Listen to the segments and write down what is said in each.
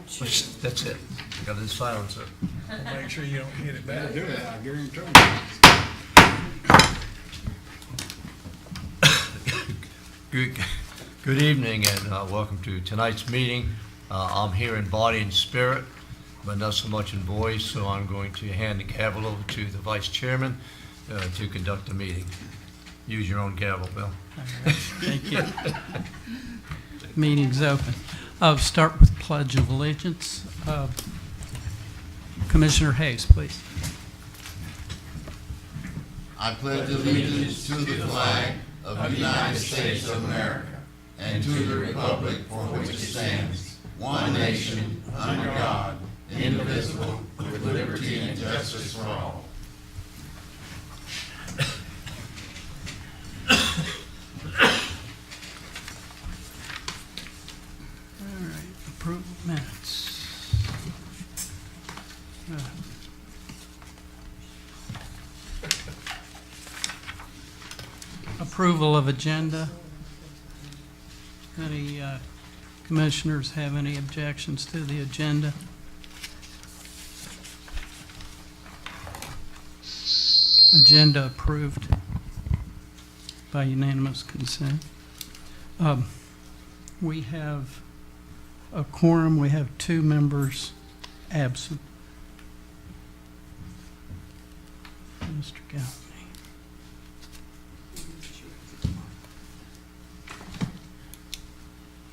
That's it. Got his silencer. Make sure you don't hit it back. Do it, I guarantee you. Good evening and welcome to tonight's meeting. I'm here in body and spirit, but not so much in voice, so I'm going to hand the gavel over to the vice chairman to conduct the meeting. Use your own gavel, Bill. Thank you. Meeting's open. I'll start with Pledge of Allegiance. Commissioner Hayes, please. I pledge allegiance to the flag of the United States of America and to the republic for which it stands, one nation, under God, indivisible, with liberty and justice for all. All right, approval of minutes. Approval of agenda. Any commissioners have any objections to the agenda? Agenda approved by unanimous consent. We have a quorum. We have 2 members absent. Mr. Galvin.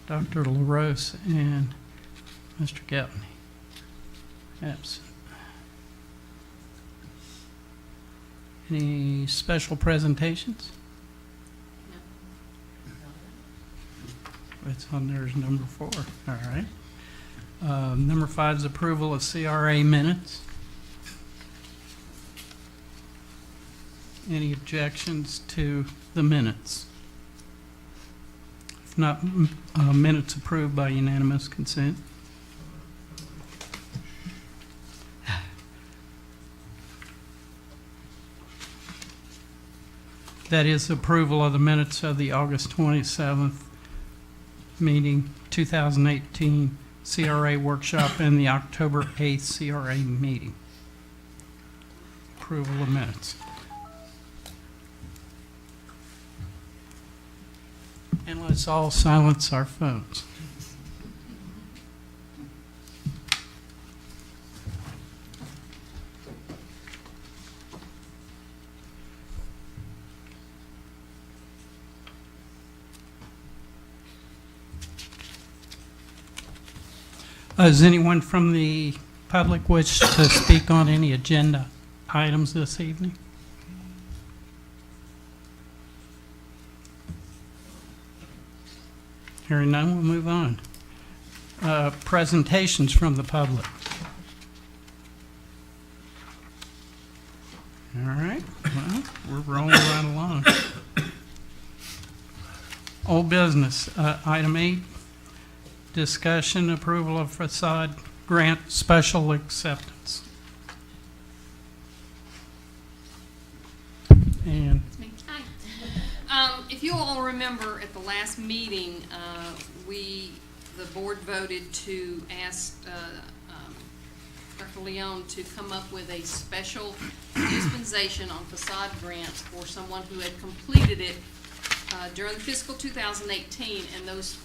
Dr. LaRose and Mr. Galvin absent. Any special presentations? It's on there as number 4. All right. Number 5 is approval of CRA minutes. Any objections to the minutes? If not, minutes approved by unanimous consent. That is approval of the minutes of the August 27th meeting, 2018 CRA workshop, and the October 8th CRA meeting. Approval of minutes. And let's all silence our phones. Does anyone from the public wish to speak on any agenda items this evening? Hearing none, we'll move on. Presentations from the public. All right, well, we're rolling right along. Old business, item 8, discussion approval of facade grant special acceptance. And Hi. If you all remember at the last meeting, the board voted to ask Dr. Leon to come up with a special dispensation on facade grants for someone who had completed it during fiscal 2018, and those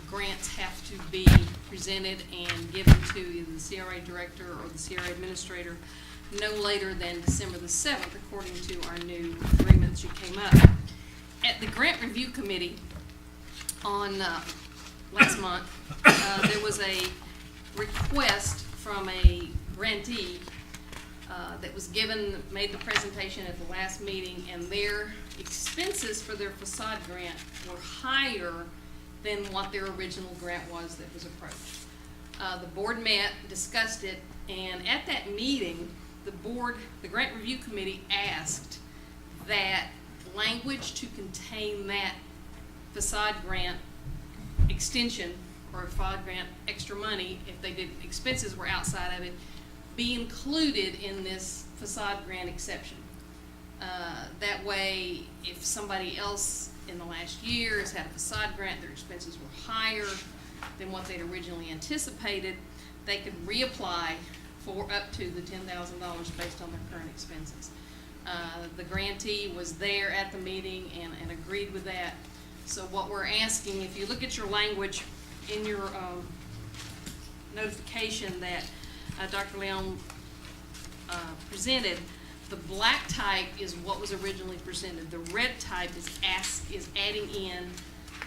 grants have to be presented and given to either the CRA director or the CRA administrator no later than December the 7th, according to our new agreements you came up. At the grant review committee on last month, there was a request from a grantee that was made the presentation at the last meeting, and their expenses for their facade grant were higher than what their original grant was that was approached. The board met, discussed it, and at that meeting, the grant review committee asked that language to contain that facade grant extension or facade grant extra money, if they did expenses were outside of it, be included in this facade grant exception. That way, if somebody else in the last year has had a facade grant, their expenses were higher than what they'd originally anticipated, they could reapply for up to the $10,000 based on their current expenses. The grantee was there at the meeting and agreed with that. So what we're asking, if you look at your language in your notification that Dr. Leon presented, the black type is what was originally presented. The red type is adding in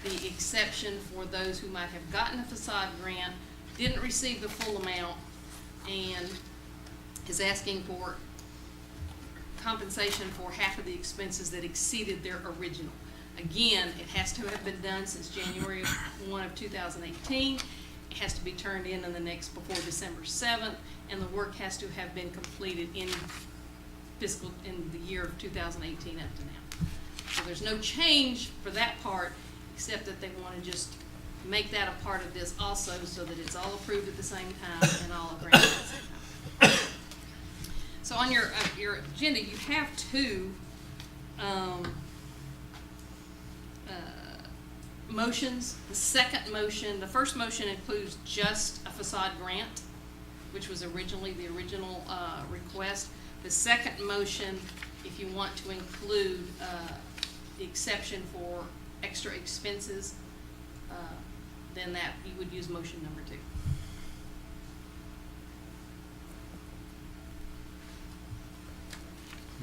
the exception for those who might have gotten a facade grant, didn't receive the full amount, and is asking for compensation for half of the expenses that exceeded their original. Again, it has to have been done since January 1 of 2018. It has to be turned in the next before December 7th, and the work has to have been completed in the year of 2018 up to now. So there's no change for that part, except that they want to just make that a part of this also, so that it's all approved at the same time and all granted at the same time. So on your agenda, you have two motions. The second motion, the first motion includes just a facade grant, which was originally the original request. The second motion, if you want to include the exception for extra expenses, then that you would use motion number 2.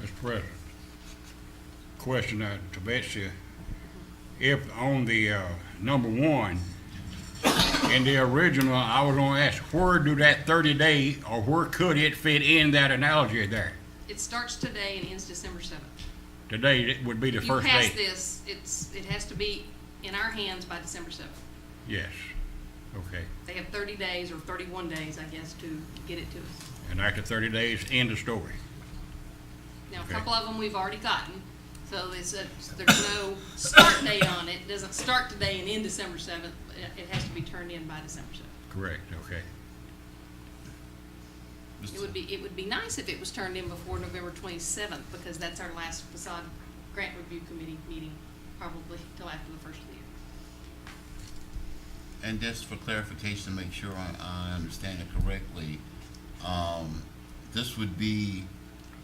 Mr. President, question to Betsy. If on the number 1, in the original, I was gonna ask, where do that 30-day, or where could it fit in that analogy there? It starts today and ends December 7th. Today it would be the If you first pass day. this, it has to be in our hands by December 7th. Yes, okay. They have 30 days or 31 days, I guess, to get it to us. And after 30 days, end of story. Now, a Okay. couple of them we've already gotten, so there's no start date on it. It doesn't start today and end December 7th. It has to be turned in by December 7th. Correct, okay. It would be nice if it was turned in before November 27th, because that's our last facade grant review committee meeting, probably till after the first of the year. And just for clarification, to make sure I understand it correctly, this would be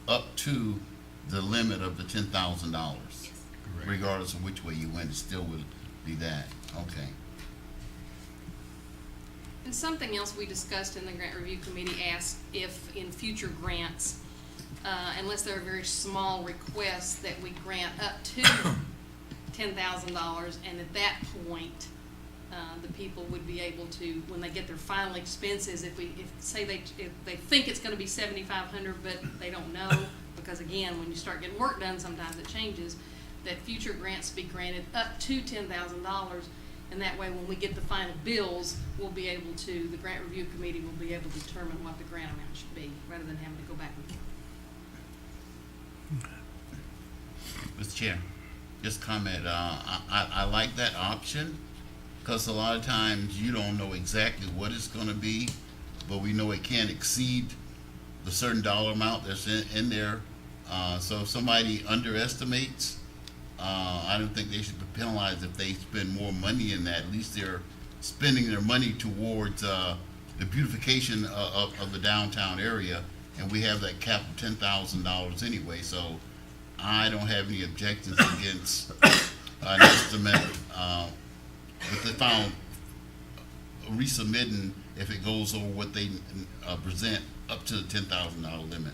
up to the limit of the $10,000. Yes. Correct. Regardless of which way you went, it still would be that. Okay. And something else we discussed in the grant review committee asked if in future grants, unless there are very small requests, that we grant up to $10,000, and at that point, the people would be able to, when they get their final expenses, if they think it's going to be $7,500, but they don't know, because again, when you start getting work done, sometimes it changes, that future grants be granted up to $10,000. And that way, when we get the final bills, we'll be able to, the grant review committee will be able to determine what the grant amount should be, rather than having to go back and forth. Mr. Chair, just comment, I like that option, because a lot of times you don't know exactly what it's gonna be, but we know it can't exceed the certain dollar amount that's in there. So if somebody underestimates, I don't think they should be penalized if they spend more money in that. At least they're spending their money towards the beautification of the downtown area, and we have that cap of $10,000 anyway. So I don't have any objections against an estimate with the final resubmitting if it goes over what they present up to the $10,000 limit.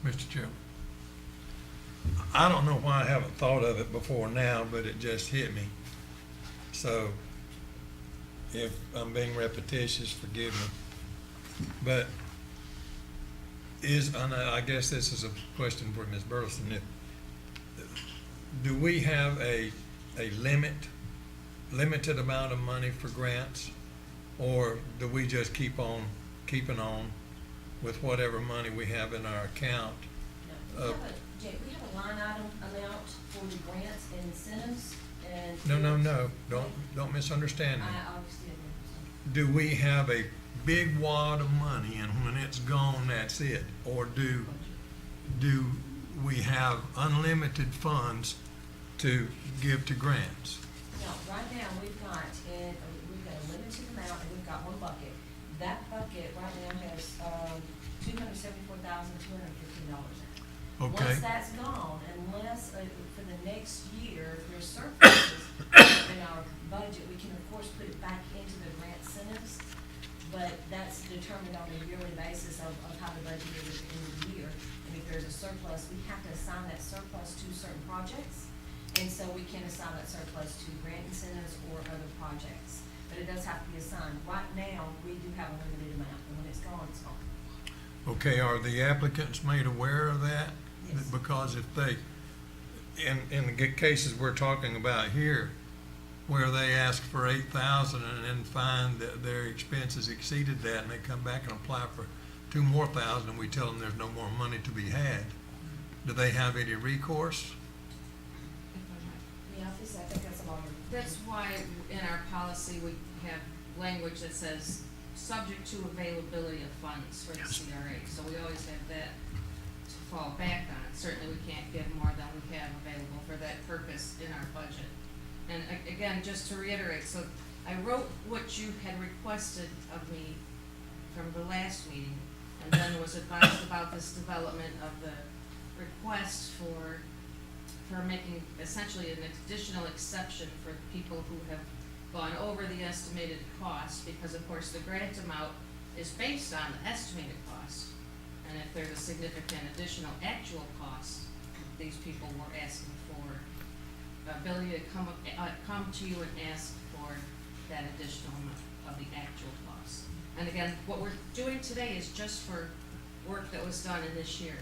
Mr. Chairman. I don't know why I haven't thought of it before now, but it just hit me. So if I'm being repetitious, forgive me. But I guess this is a question for Ms. Burleson. Do we have a limited amount of money for grants? Or do we just keep on keeping on with whatever money we have in our account? No, we have a line item amount for the grants and incentives, and. No, don't misunderstand me. I obviously didn't. Do we have a big wad of money and when it's gone, that's it? Or do we have unlimited funds to give to grants? No, right now, we've got a limited amount, and we've got one bucket. That bucket right now has, $274,215 in it. Okay. Once that's gone, unless, for the next year, if there's surpluses in our budget, we can of course put it back into the grant incentives. But that's determined on a yearly basis of how the budget is at the end of the year. And if there's a surplus, we have to assign that surplus to certain projects. And so we can assign that surplus to grant incentives or other projects. But it does have to be assigned. Right now, we do have a limited amount, and when it's gone, it's gone. Okay, are the applicants made aware of that? Yes. Because if they, in the cases we're talking about here, where they ask for 8,000 and then find that their expenses exceeded that, and they come back and apply for 2 more thousand, and we tell them there's no more money to be had, do they have any recourse? Yeah, I think that's a longer. That's why in our policy, we have language that says, subject to availability of funds for the CRA. So we always have that to fall back on. Certainly, we can't give more than we have available for that purpose in our budget. And again, just to reiterate, so I wrote what you had requested of me from the last meeting, and then was advised about this development of the request for making essentially an additional exception for people who have gone over the estimated cost, because of course the grant amount is based on the estimated cost. And if there's a significant additional actual cost, these people were asking for the ability to come to you and ask for that additional amount of the actual cost. And again, what we're doing today is just for work that was done in this year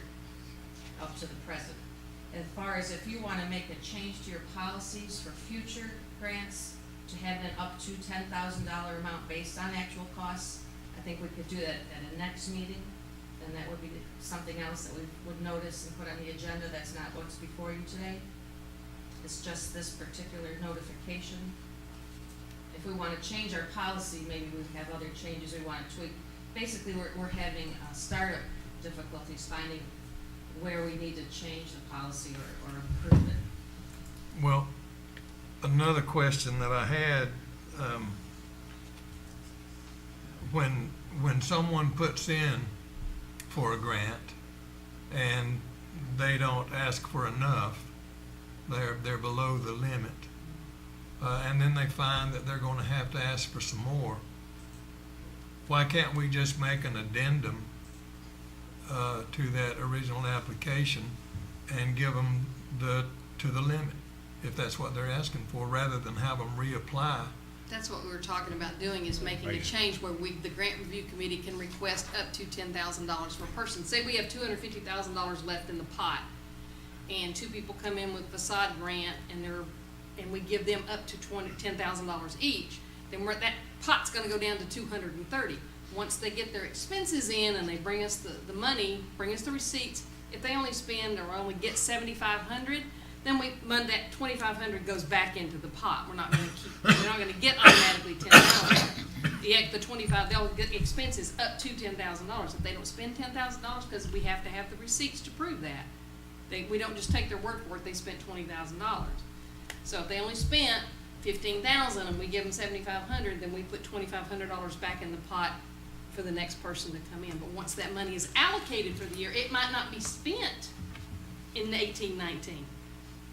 up to the present. As far as if you want to make a change to your policies for future grants, to have an up to $10,000 amount based on actual costs, I think we could do that at a next meeting. And that would be something else that we would notice and put on the agenda. That's not what's before you today. It's just this particular notification. If we want to change our policy, maybe we have other changes we want to tweak. Basically, we're having startup difficulties finding where we need to change the policy or improve it. Well, another question that I had, when someone puts in for a grant and they don't ask for enough, they're below the limit, and then they find that they're going to have to ask for some more, why can't we just make an addendum to that original application and give them to the limit, if that's what they're asking for, rather than have them reapply? That's what we were talking about doing, is making a change where the grant review committee can request up to $10,000 per person. Say we have $250,000 left in the pot, and 2 people come in with facade grant, and we give them up to $10,000 each, then that pot's gonna go down to $230,000. Once they get their expenses in and they bring us the money, bring us the receipts, if they only spend or only get $7,500, then that $2,500 goes back into the pot. We're not gonna get automatically $10,000. The 25, they'll get expenses up to $10,000. If they don't spend $10,000, because we have to have the receipts to prove that. We don't just take their word for it, they spent $20,000. So if they only spent $15,000 and we give them $7,500, then we put $2,500 back in the pot for the next person to come in. But once that money is allocated for the year, it might not be spent in 18-19,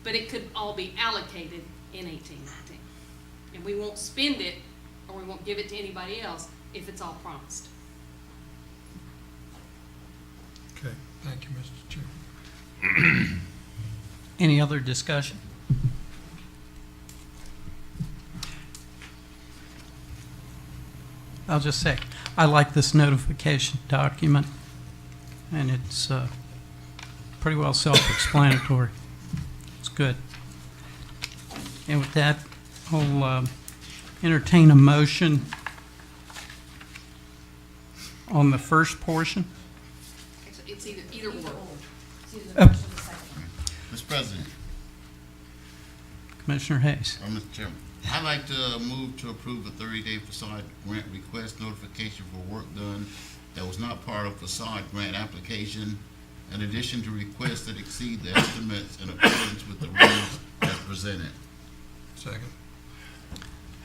but it could all be allocated in 18-19. And we won't spend it, or we won't give it to anybody else if it's all promised. Okay, thank you, Mr. Chairman. Any other discussion? I'll just say, I like this notification document, and it's pretty well self-explanatory. It's good. And with that, I'll entertain a motion on the first portion. It's either or. It's either the first or the second. Mr. President, Commissioner Hayes. or Mr. Chairman, I'd like to move to approve a 30-day facade grant request notification for work done that was not part of facade grant application, in addition to requests that exceed the estimates in accordance with the rules as presented. Second.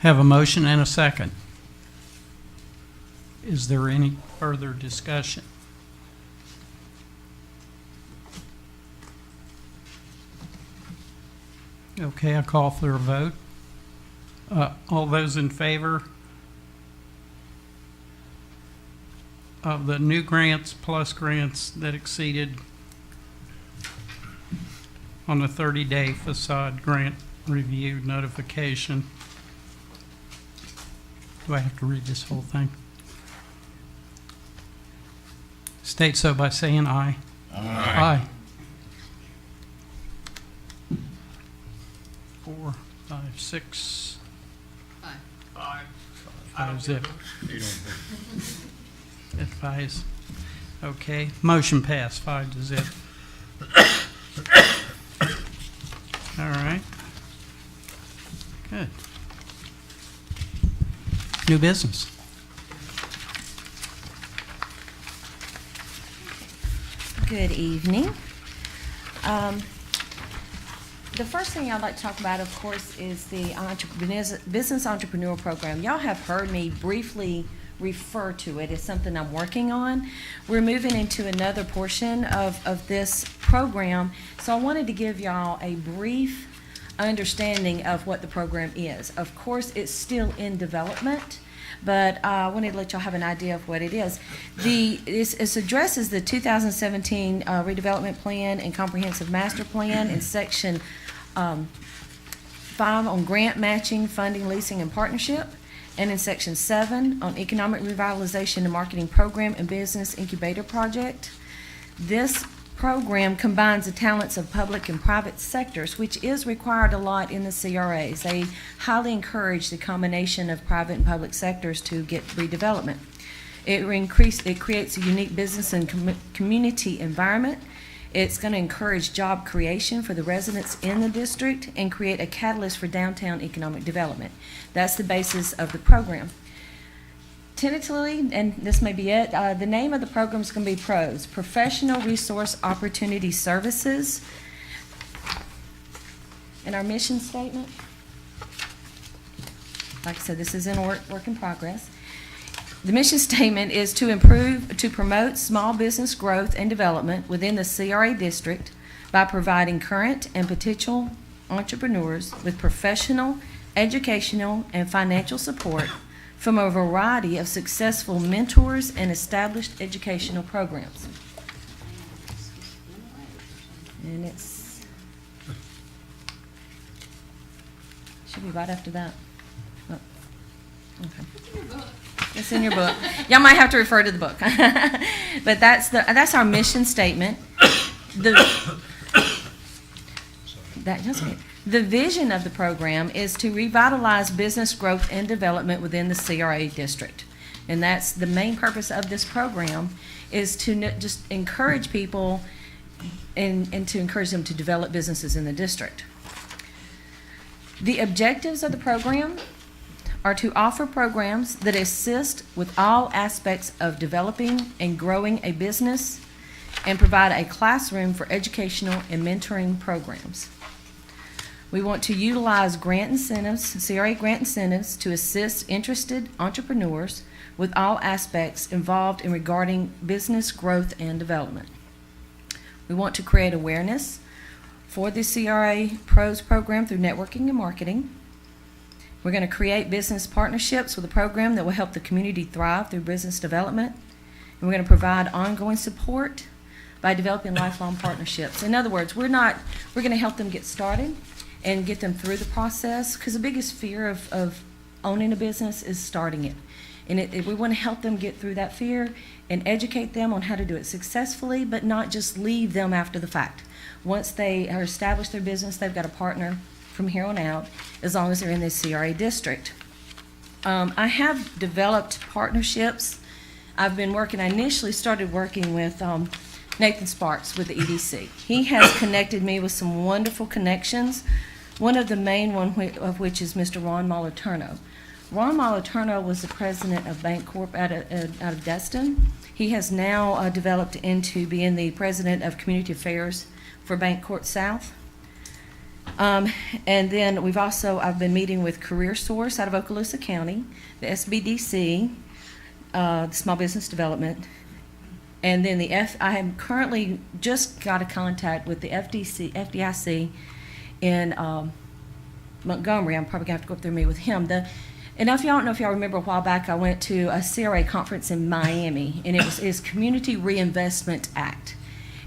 Have a motion and a second. Is there any further discussion? Okay, I call for a vote. All those in favor of the new grants plus grants that exceeded on the 30-day facade grant review notification. Do I have to read this whole thing? State so by saying aye. Aye. 4, 5, 6. Aye. 5 zip. You don't- Advise. Okay, motion passed, 5 to zip. All right. Good. New business. Good evening. The first thing I'd like to talk about, of course, is the Business Entrepreneur Program. Y'all have heard me briefly refer to it as something I'm working on. We're moving into another portion of this program, so I wanted to give y'all a brief understanding of what the program is. Of course, it's still in development, but I wanted to let y'all have an idea of what it is. It addresses the 2017 redevelopment plan and comprehensive master plan in section 5 on grant matching, funding, leasing, and partnership, and in section 7 on economic revitalization and marketing program and business incubator project. This program combines the talents of public and private sectors, which is required a lot in the CRAs. They highly encourage the combination of private and public sectors to get redevelopment. It creates a unique business and community environment. It's going to encourage job creation for the residents in the district and create a catalyst for downtown economic development. That's the basis of the program. Tentatively, and this may be it, the name of the program is going to be PROS, Professional Resource Opportunity Services. And our mission statement, like I said, this is in work in progress. The mission statement is to promote small business growth and development within the CRA district by providing current and potential entrepreneurs with professional, educational, and financial support from a variety of successful mentors and established educational programs. And should be right after that. Oh, okay. It's in your book. Y'all might have to refer to the book. But that's our mission statement. The vision of the program is to revitalize business growth and development within the CRA district. And that's the main purpose of this program, is to just encourage people and to encourage them to develop businesses in the district. The objectives of the program are to offer programs that assist with all aspects of developing and growing a business and provide a classroom for educational and mentoring programs. We want to utilize grant incentives, CRA grant incentives, to assist interested entrepreneurs with all aspects involved in regarding business growth and development. We want to create awareness for the CRA PROS program through networking and marketing. We're going to create business partnerships with a program that will help the community thrive through business development. And we're going to provide ongoing support by developing lifelong partnerships. In other words, we're going to help them get started and get them through the process, because the biggest fear of owning a business is starting it. And we want to help them get through that fear and educate them on how to do it successfully, but not just leave them after the fact. Once they are established their business, they've got a partner from here on out, as long as they're in the CRA district. I have developed partnerships. I initially started working with Nathan Sparks with the EDC. He has connected me with some wonderful connections, one of the main of which is Mr. Ron Moliterno. Ron Moliterno was the president of Bank Corp out of Destin. He has now developed into being the president of Community Affairs for Bank Corp South. And then I've been meeting with Career Source out of Okaloosa County, the SBDC, the Small Business Development, and then I have currently just got a contact with the FDIC in Montgomery. I'm probably going to have to go up there and meet with him. And if y'all don't know if y'all remember a while back, I went to a CRA conference in Miami, and it was Community Reinvestment Act.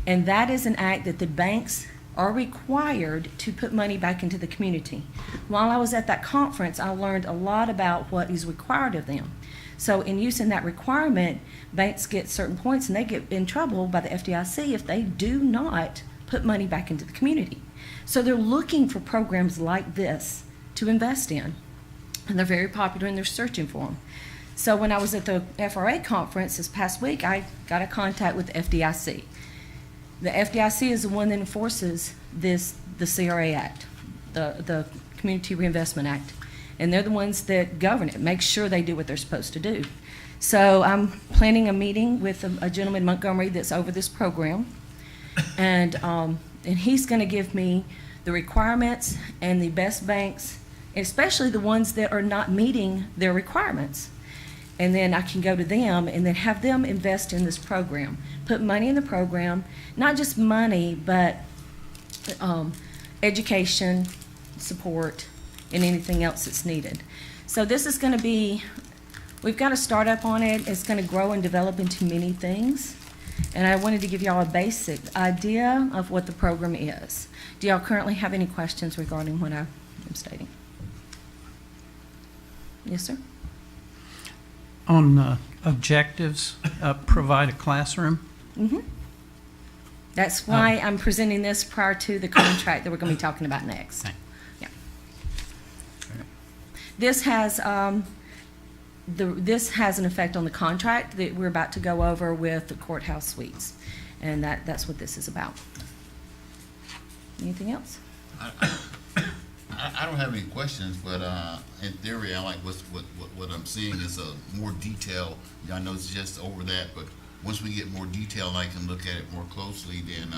And that is an act that the banks are required to put money back into the community. While I was at that conference, I learned a lot about what is required of them. So in using that requirement, banks get certain points and they get in trouble by the FDIC if they do not put money back into the community. So they're looking for programs like this to invest in. And they're very popular and they're searching for them. So when I was at the FRA conference this past week, I got a contact with the FDIC. The FDIC is the one that enforces the CRA Act, the Community Reinvestment Act. And they're the ones that govern it, make sure they do what they're supposed to do. So I'm planning a meeting with a gentleman in Montgomery that's over this program. And he's going to give me the requirements and the best banks, especially the ones that are not meeting their requirements. And then I can go to them and then have them invest in this program, put money in the program, not just money, but education, support, and anything else that's needed. So this is going to be, we've got a startup on it. It's going to grow and develop into many things. And I wanted to give y'all a basic idea of what the program is. Do y'all currently have any questions regarding what I am stating? Yes, sir? On objectives, provide a classroom. Mm-hmm. That's why I'm presenting this prior to the contract that we're going to be talking about next. Okay. Yeah. This has this has an effect on the contract that we're about to go over with the Courthouse suites, and that's what this is about. Anything else? I don't have any questions, but in theory, I like what I'm seeing is a more detail. I know it's just over that, but once we get more detail, I can look at it more closely. Then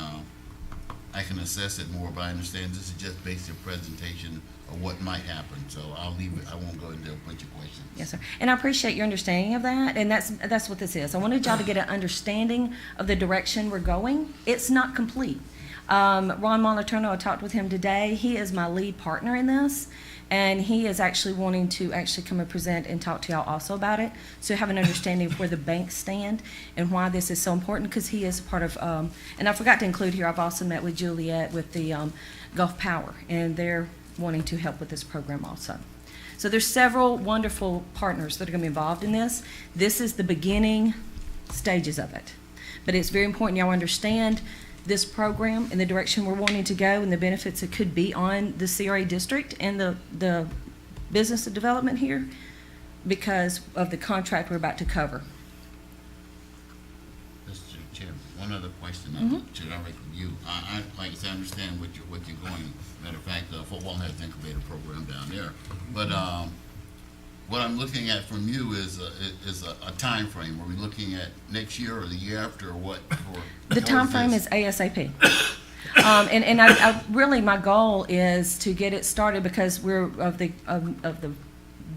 I can assess it more. But I understand this is just basic presentation of what might happen. So I'll leave it. I won't go into a bunch of questions. Yes, sir. And I appreciate your understanding of that, and that's what this is. I wanted y'all to get an understanding of the direction we're going. It's not complete. Ron Moliterno, I talked with him today. He is my lead partner in this, and he is actually wanting to actually come and present and talk to y'all also about it, so you have an understanding of where the banks stand and why this is so important, because he is a part of, and I forgot to include here, I've also met with Juliet with the Gulf Power, and they're wanting to help with this program also. So there's several wonderful partners that are going to be involved in this. This is the beginning stages of it, but it's very important y'all understand this program and the direction we're wanting to go and the benefits it could be on the CRA district and the business development here because of the contract we're about to cover. Mr. Chairman, one other question. To direct with you. I like to understand what you're going. Matter of fact, football has an incubator program down there, but what I'm looking at from you is a time frame. Are we looking at next year or the year after, or what? The time frame is ASAP. And I really, my goal is to get it started because we're of the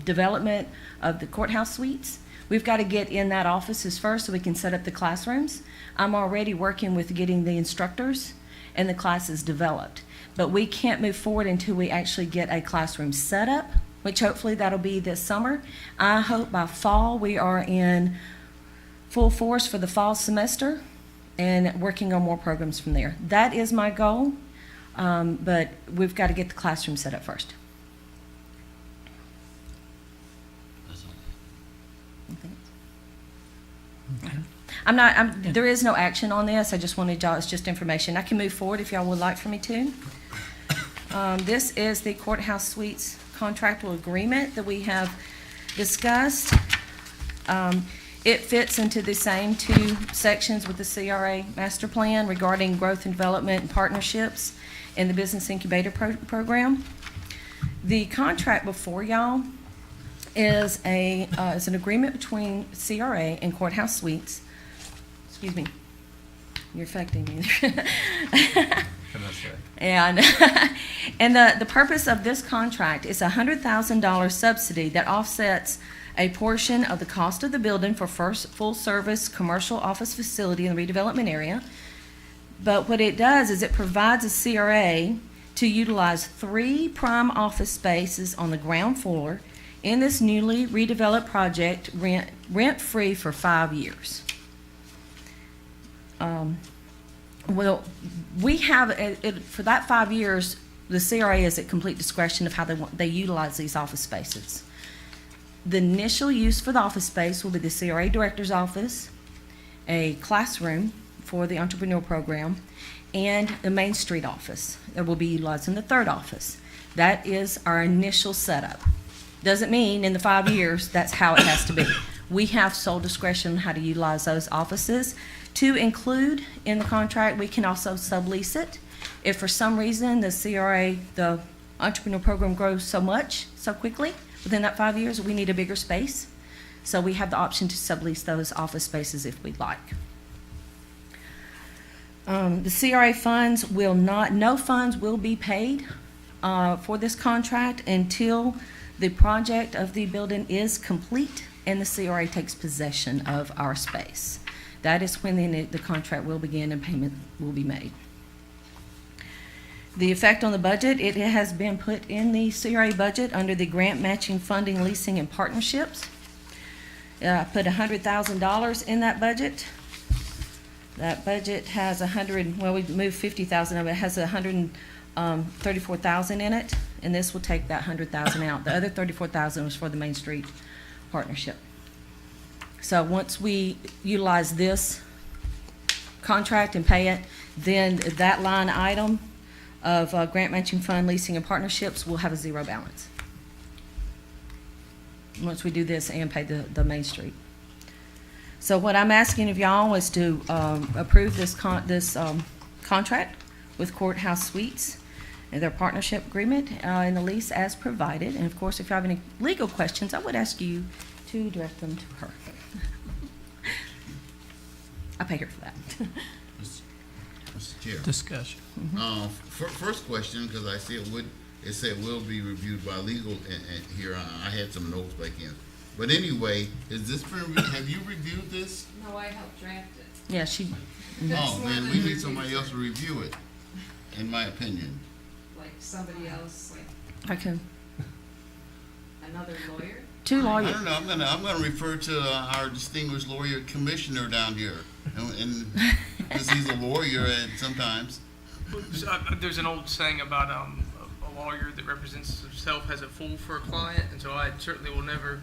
development of the courthouse suites. We've got to get in that offices first so we can set up the classrooms. I'm already working with getting the instructors and the classes developed, but we can't move forward until we actually get a classroom set up, which hopefully that'll be this summer. I hope by fall we are in full force for the fall semester and working on more programs from there. That is my goal, but we've got to get the classroom set up first. That's all. Okay. There is no action on this. I just wanted y'all, it's just information. I can move forward if y'all would like for me to. This is the Courthouse Suites contractual agreement that we have discussed. It fits into the same two sections with the CRA master plan regarding growth and development and partnerships in the business incubator program. The contract before y'all is an agreement between CRA and Courthouse Suites. Excuse me, you're affecting me. Can I say? And And the purpose of this contract is a $100,000 subsidy that offsets a portion of the cost of the building for first full-service commercial office facility in the redevelopment area. But what it does is it provides a CRA to utilize 3 prime office spaces on the ground floor in this newly redeveloped project, rent-free for 5 years. Well, we have, for that 5 years, the CRA is at complete discretion of how they utilize these office spaces. The initial use for the office space will be the CRA director's office, a classroom for the entrepreneur program, and the Main Street office that will be utilized in the 3rd office. That is our initial setup. Doesn't mean in the 5 years that's how it has to be. We have sole discretion on how to utilize those offices. To include in the contract, we can also sublease it. If for some reason the CRA, the entrepreneur program grows so quickly, within that 5 years, we need a bigger space. So we have the option to sublease those office spaces if we'd like. The CRA funds no funds will be paid for this contract until the project of the building is complete and the CRA takes possession of our space. That is when the contract will begin and payment will be made. The effect on the budget, it has been put in the CRA budget under the grant matching funding, leasing, and partnerships. I put $100,000 in that budget. That budget has we moved 50,000 of it. It has 134,000 in it, and this will take that 100,000 out. The other 34,000 was for the Main Street partnership. So once we utilize this contract and pay it, then that line item of grant matching fund, leasing, and partnerships will have a 0 balance. Once we do this and pay the Main Street. So what I'm asking of y'all is to approve this contract with Courthouse Suites and their partnership agreement and the lease as provided. And of course, if you have any legal questions, I would ask you to direct them to her. I pay her for that. Mr. Chair. Discussion. First question, because I see it said will be reviewed by legal, and here I had some notes back in. But anyway, have you reviewed this? No, I helped draft it. Yeah, she, Oh, man, we need somebody else to review it, in my opinion. Like somebody else, like I can, another lawyer. 2 I lawyers. don't know, I'm gonna refer to our distinguished lawyer commissioner down here, and because he's a lawyer and sometimes. There's an old saying about a lawyer that represents himself as a fool for a client, and so I certainly will never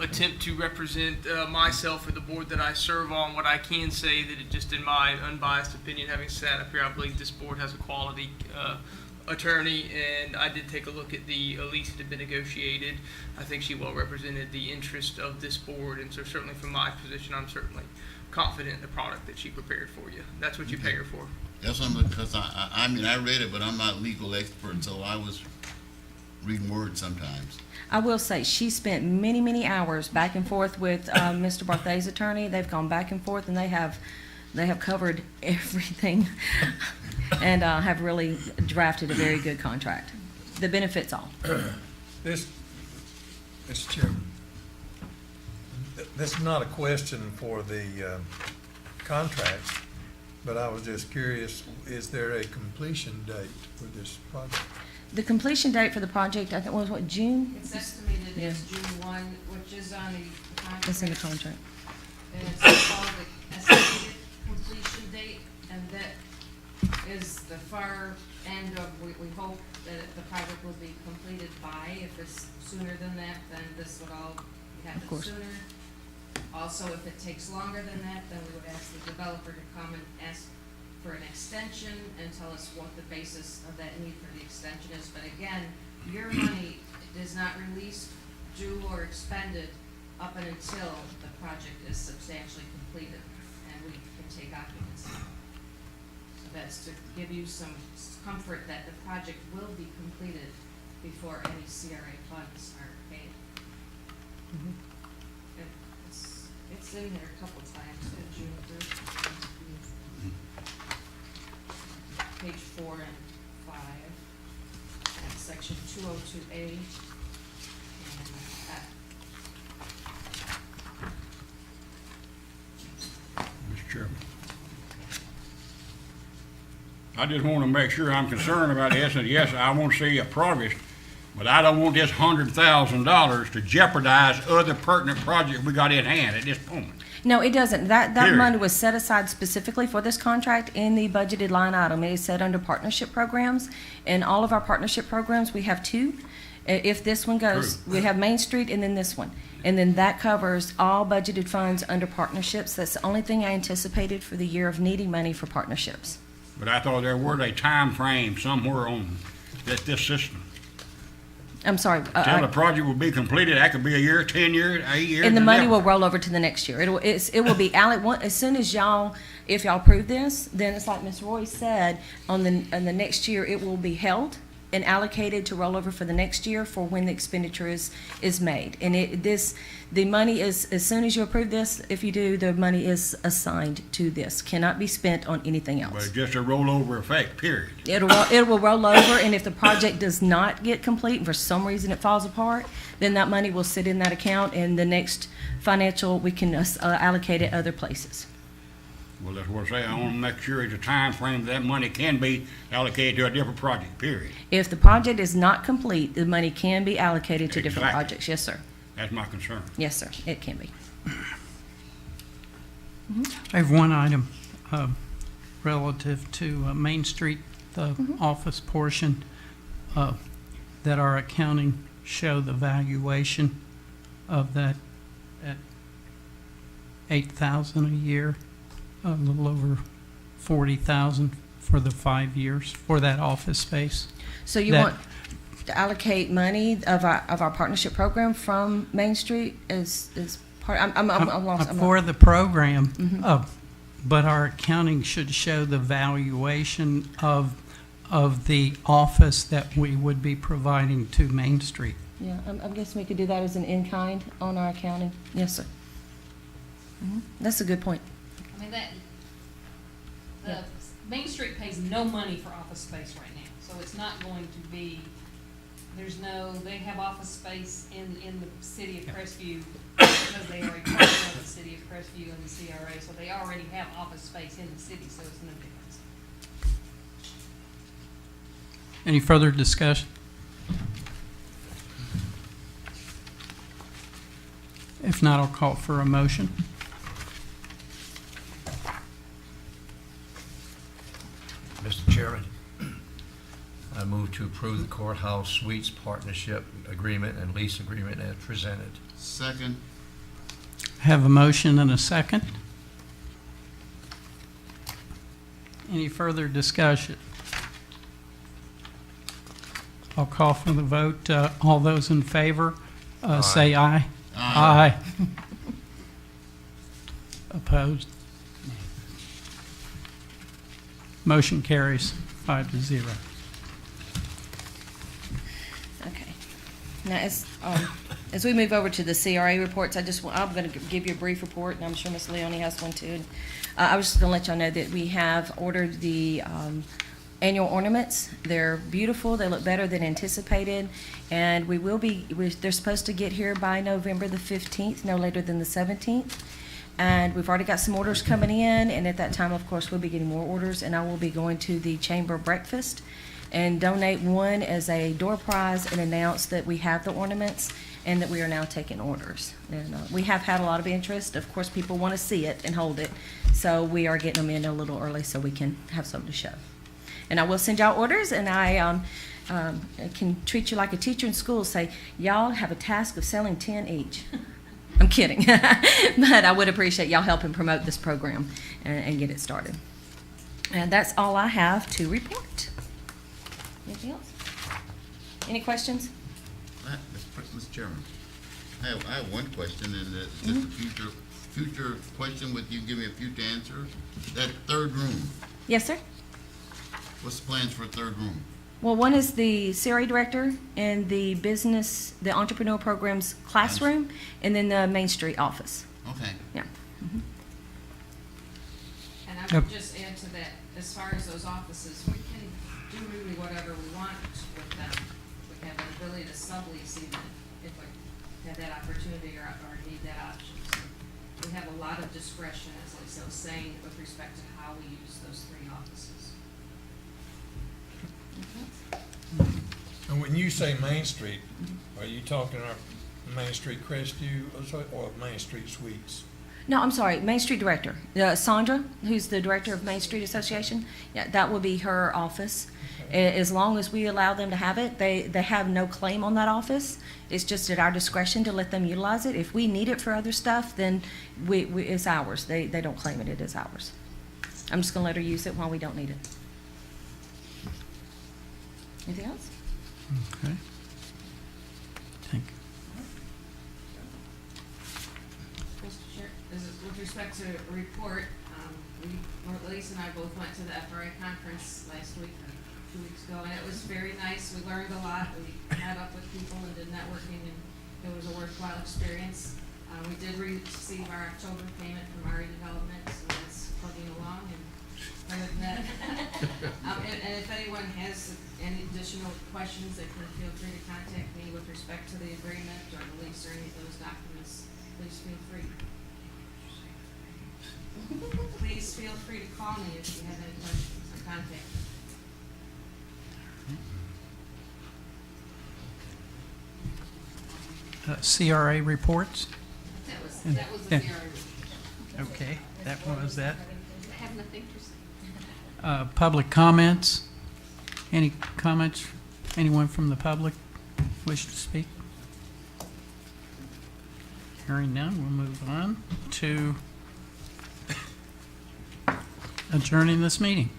attempt to represent myself or the board that I serve on. What I can say that just in my unbiased opinion, having sat up here, I believe this board has a quality attorney, and I did take a look at the lease that had been negotiated. I think she well represented the interest of this board, and so certainly from my position, I'm certainly confident in the product that she prepared for you. That's what you pay her for. That's what because I mean, I read it, but I'm not a legal expert, so I was reading words sometimes. I will say, she spent many, many hours back and forth with Mr. Barthay's attorney. They've gone back and forth, and they have covered everything and have really drafted a very good contract that benefits all. Mr. Chairman, this is not a question for the contract, but I was just curious, is there a completion date for this project? The completion date for the project, I think, was what, June? It's estimated as June 1, which is on the contract. It's in the contract. And it's called the estimated completion date, and that is the far end of, we hope that the project will be completed by. If it's sooner than that, then this would all happen course. sooner. Also, if it takes longer than that, then we would ask the developer to come and ask for an extension and tell us what the basis of that need for the extension is. But again, your money is not released, due, or expended up and until the project is substantially completed and we can take occupancy. So that's to give you some comfort that the project will be completed before any CRA funds are paid. Mhm. It's in there a couple times, June 3rd. Page 4 and 5. section 202A. And Mr. Chairman. I just want to make sure I'm concerned about this, and yes, I want to see a progress, but I don't want this $100,000 to jeopardize other pertinent projects we got in hand at this moment. No, it doesn't. That Period. money was set aside specifically for this contract in the budgeted line item. It is set under partnership programs. In all of our partnership programs, we have two. If this one goes, True. we have Main Street and then this one. And then that covers all budgeted funds under partnerships. That's the only thing I anticipated for the year of needing money for partnerships. But I thought there was a time frame somewhere on this system. I'm sorry. Till the project will be completed, that could be a year, 10 years, 8 years. And the money never. will roll over to the next year. It will be as soon as if y'all approve this, then it's like Ms. Roy said, on the next year, it will be held and allocated to roll over for the next year for when the expenditure is made. And the money is, as soon as you approve this, if you do, the money is assigned to this. Cannot be spent on anything But else. it's just a rollover effect, period. It will roll over, and if the project does not get complete, and for some reason it falls apart, then that money will sit in that account, and the next financial, we can allocate it other places. Well, that's what I say, I want to make sure it's a time frame that money can be allocated to a different project, period. If the project is not complete, the money can be allocated to different Exactly. projects. Yes, sir. That's my concern. Yes, sir. It can be. I have one item relative to Main Street, the office portion, that our accounting show the valuation of that at $8,000 a year, a little over $40,000 for the 5 years for that office space. So you That- want to allocate money of our partnership program from Main Street as part, I'm lost. I'm For not- the program, but our accounting should show the valuation of the office that we would be providing to Main Street. Yeah, I'm guessing we could do that as an in-kind on our accounting. Yes, sir. That's a good point. I mean, the Main Street pays no money for office space right now, so it's not going to be, they have office space in the city of Crestview because they are a partner of the city of Crestview and the CRA, so they already have office space in the city, so it's no difference. Any further discussion? If not, I'll call for a motion. Mr. Chairman, I move to approve the Courthouse Suites Partnership Agreement and Lease Agreement as presented. Second. Have a motion and a second. Any further discussion? I'll call for the vote. All those in favor, say aye. Aye. Opposed? Motion carries 5-0. Okay. Now, as we move over to the CRA reports, I'm going to give you a brief report, and I'm sure Ms. Leone has one too. I was just going to let y'all know that we have ordered the annual ornaments. They're beautiful. They look better than anticipated, and they're supposed to get here by November the 15th, no later than the 17th. And we've already got some orders coming in, and at that time, of course, we'll be getting more orders, and I will be going to the chamber breakfast and donate one as a door prize and announce that we have the ornaments and that we are now taking orders. And we have had a lot of interest. Of course, people want to see it and hold it, so we are getting them in a little early so we can have something to show. And I will send y'all orders, and I can treat you like a teacher in school, say, y'all have a task of selling 10 each. I'm kidding, but I would appreciate y'all helping promote this program and get it started. And that's all I have to report. Anything else? Any questions? Mr. Chairman, I have one question, and it's just a future question with you give me a future answer. That third room, Yes, sir? what's the plans for a third room? Well, one is the CRA director and the entrepreneur programs classroom, and then the Main Street office. Okay. Yeah. And I would just add to that, as far as those offices, we can do really whatever we want with them. have an ability to sublease even if we have that opportunity or need that option. So we have a lot of discretion, as Lisa was saying, with respect to how we use those 3 offices. And when you say Main Street, are you talking our Main Street Crestview or Main Street Suites? No, I'm sorry, Main Street Director. Sandra, who's the Director of Main Street Association, yeah, that will be her office. As long as we allow them to have it, they have no claim on that office. It's just at our discretion to let them utilize it. If we need it for other stuff, then it's ours. They don't claim it, it is ours. I'm just gonna let her use it while we don't need it. Anything else? Okay. Thank you. Mr. Chair, with respect to a report, Lisa and I both went to the FRA conference last week, or 2 weeks ago, and it was very nice. We learned a lot. We met up with people and did networking, and it was a worthwhile experience. We did receive our October payment from RE Development, so that's plugging along, and other than that. And if anyone has any additional questions, they can feel free to contact me with respect to the agreement or the lease or any of those documents. Please feel free. Please feel free to call me if you have any questions or contact me. CRA reports? That was the Yeah. CRA. Okay, that was that. I have nothing to say. Public comments? Any comments? Anyone from the public wish to speak? Hearing none, we'll move on to adjourning this meeting.